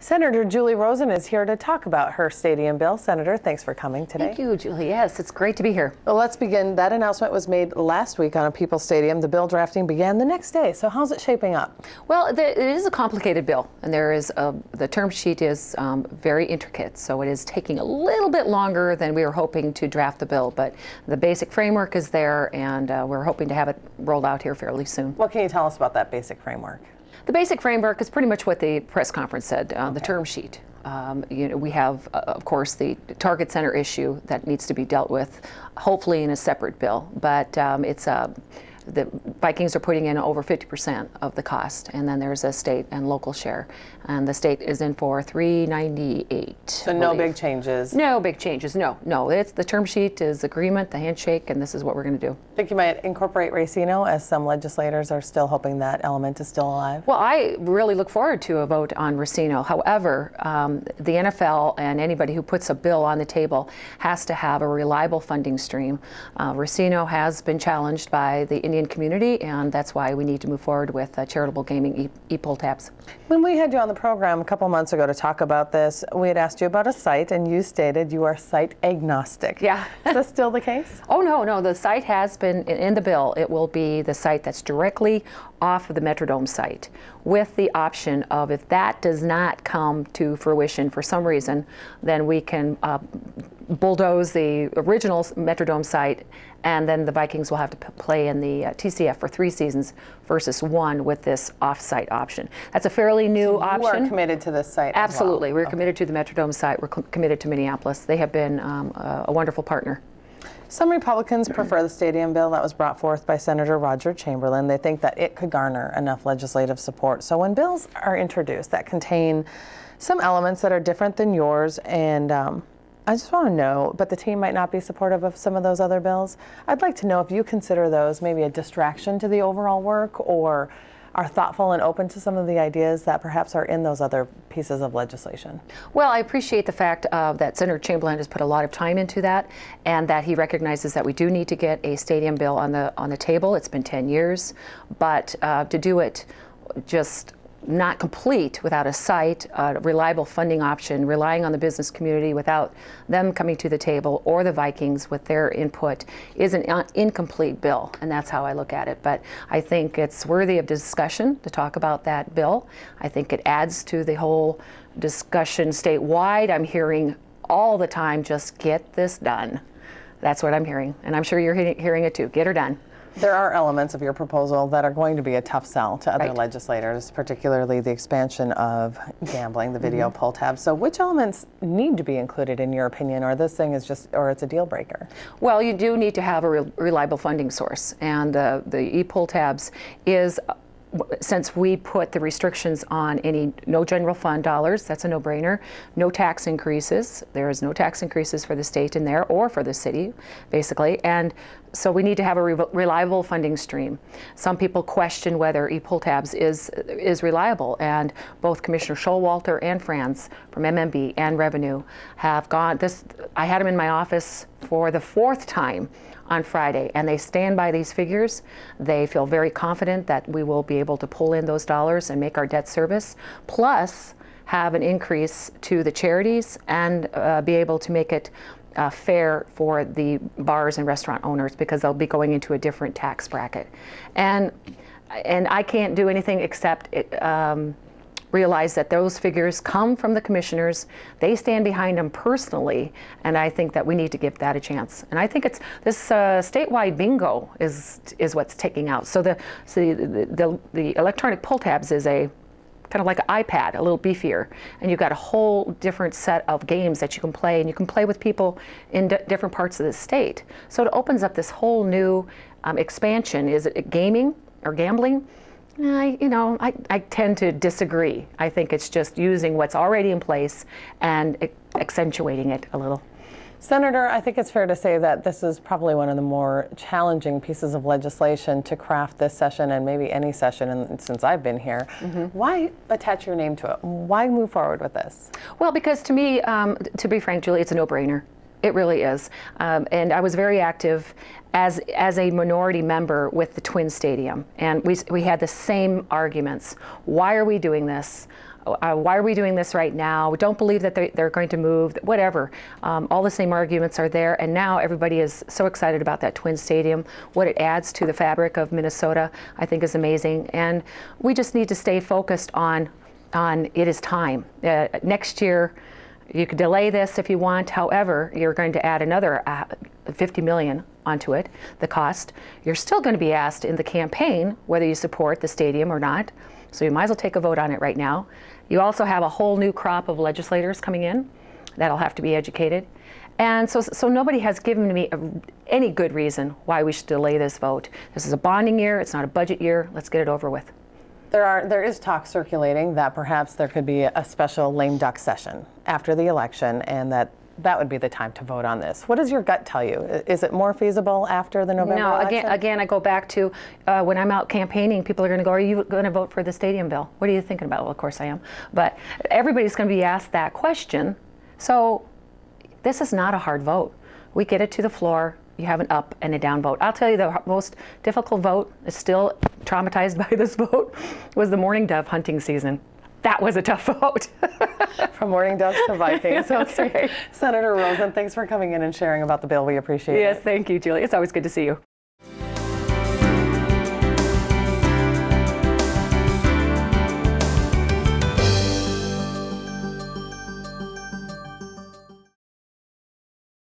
Senator Julie Rosen is here to talk about her stadium bill. Senator, thanks for coming today. Thank you, Julie. Yes, it's great to be here. Well, let's begin. That announcement was made last week on a People's Stadium. The bill drafting began the next day. So how's it shaping up? Well, it is a complicated bill, and there is the term sheet is very intricate, so it is taking a little bit longer than we were hoping to draft the bill. But the basic framework is there, and we're hoping to have it rolled out here fairly soon. What can you tell us about that basic framework? The basic framework is pretty much what the press conference said, the term sheet. We have, of course, the target center issue that needs to be dealt with, hopefully in a separate bill. But the Vikings are putting in over 50% of the cost, and then there's a state and local share, and the state is in for $398. So no big changes. No big changes. No. It's the term sheet is agreement, the handshake, and this is what we're going to do. Think you might incorporate Racino, as some legislators are still hoping that element is still alive? Well, I really look forward to a vote on Racino. However, the NFL and anybody who puts a bill on the table has to have a reliable funding stream. Racino has been challenged by the Indian community, and that's why we need to move forward with charitable gaming e-pull tabs. When we had you on the program a couple months ago to talk about this, we had asked you about a site, and you stated you are site agnostic. Yeah. Is that still the case? Oh, no. The site has been in the bill. It will be the site that's directly off of the Metrodome site, with the option of, if that does not come to fruition for some reason, then we can bulldoze the original Metrodome site, and then the Vikings will have to play in the TCF for 3 seasons versus 1 with this off-site option. That's a fairly new option. You are committed to this site Absolutely. as well. We're committed to the Metrodome site. We're committed to Minneapolis. They have been a wonderful partner. Some Republicans prefer the stadium bill that was brought forth by Senator Roger Chamberlain. They think that it could garner enough legislative support. So when bills are introduced that contain some elements that are different than yours, and I just want to know, but the team might not be supportive of some of those other bills, I'd like to know if you consider those maybe a distraction to the overall work, or are thoughtful and open to some of the ideas that perhaps are in those other pieces of legislation. Well, I appreciate the fact that Senator Chamberlain has put a lot of time into that, and that he recognizes that we do need to get a stadium bill on the table. It's been 10 years, but to do it just not complete without a site, a reliable funding option, relying on the business community without them coming to the table, or the Vikings with their input, is an incomplete bill, and that's how I look at it. But I think it's worthy of discussion to talk about that bill. I think it adds to the whole discussion statewide. I'm hearing all the time, just get this done. That's what I'm hearing, and I'm sure you're hearing it too. Get her done. There are elements of your proposal that are going to be a tough sell to other legislators, particularly the expansion of gambling, the video pull tab. So which elements need to be included in your opinion, or this thing is just, or it's a deal breaker? Well, you do need to have a reliable funding source, and the e-pull tabs is, since we put the restrictions on no general fund dollars, that's a no-brainer. No tax increases. There is no tax increases for the state in there, or for the city, basically. And so we need to have a reliable funding stream. Some people question whether e-pull tabs is reliable, and both Commissioner Showalter and Franz from MMB and Revenue have gone. I had them in my office for the 4th time on Friday, and they stand by these figures. They feel very confident that we will be able to pull in those dollars and make our debt service, plus have an increase to the charities, and be able to make it fair for the bars and restaurant owners, because they'll be going into a different tax bracket. And I can't do anything except realize that those figures come from the commissioners. They stand behind them personally, and I think that we need to give that a chance. And I think it's this statewide bingo is what's taking out. So the electronic pull tabs is a kind of like an iPad, a little beefier, and you've got a whole different set of games that you can play, and you can play with people in different parts of the state. So it opens up this whole new expansion. Is it gaming or gambling? I tend to disagree. I think it's just using what's already in place and accentuating it a little. Senator, I think it's fair to say that this is probably one of the more challenging pieces of legislation to craft this session, and maybe any session since I've been here. Why attach your name to it? Why move forward with this? Well, because to me, to be frank, Julie, it's a no-brainer. It really is. And I was very active as a minority member with the Twin Stadium. And we had the same arguments. Why are we doing this? Why are we doing this right now? We don't believe that they're going to move, whatever. All the same arguments are there, and now everybody is so excited about that Twin Stadium. What it adds to the fabric of Minnesota, I think, is amazing. And we just need to stay focused on it is time. Next year, you could delay this if you want. However, you're going to add another $50 million onto it, the cost. You're still going to be asked in the campaign whether you support the stadium or not. So you might as well take a vote on it right now. You also have a whole new crop of legislators coming in that'll have to be educated. And so nobody has given me any good reason why we should delay this vote. This is a bonding year. It's not a budget year. Let's get it over with. There is talk circulating that perhaps there could be a special lame duck session after the election, and that would be the time to vote on this. What does your gut tell you? Is it more feasible after the November election? No, again, I go back to when I'm out campaigning, people are going to go, are you going to vote for the stadium bill? What are you thinking about? Well, of course I am. But everybody's going to be asked that question. So this is not a hard vote. We get it to the floor. You have an up and a down vote. I'll tell you the most difficult vote, is still traumatized by this vote, was the mourning dove hunting season. That was a tough vote. From mourning doves to Vikings. That's right. Senator Rosen, thanks for coming in and sharing about the bill. We appreciate it. Yes, thank you, Julie. It's always good to see you.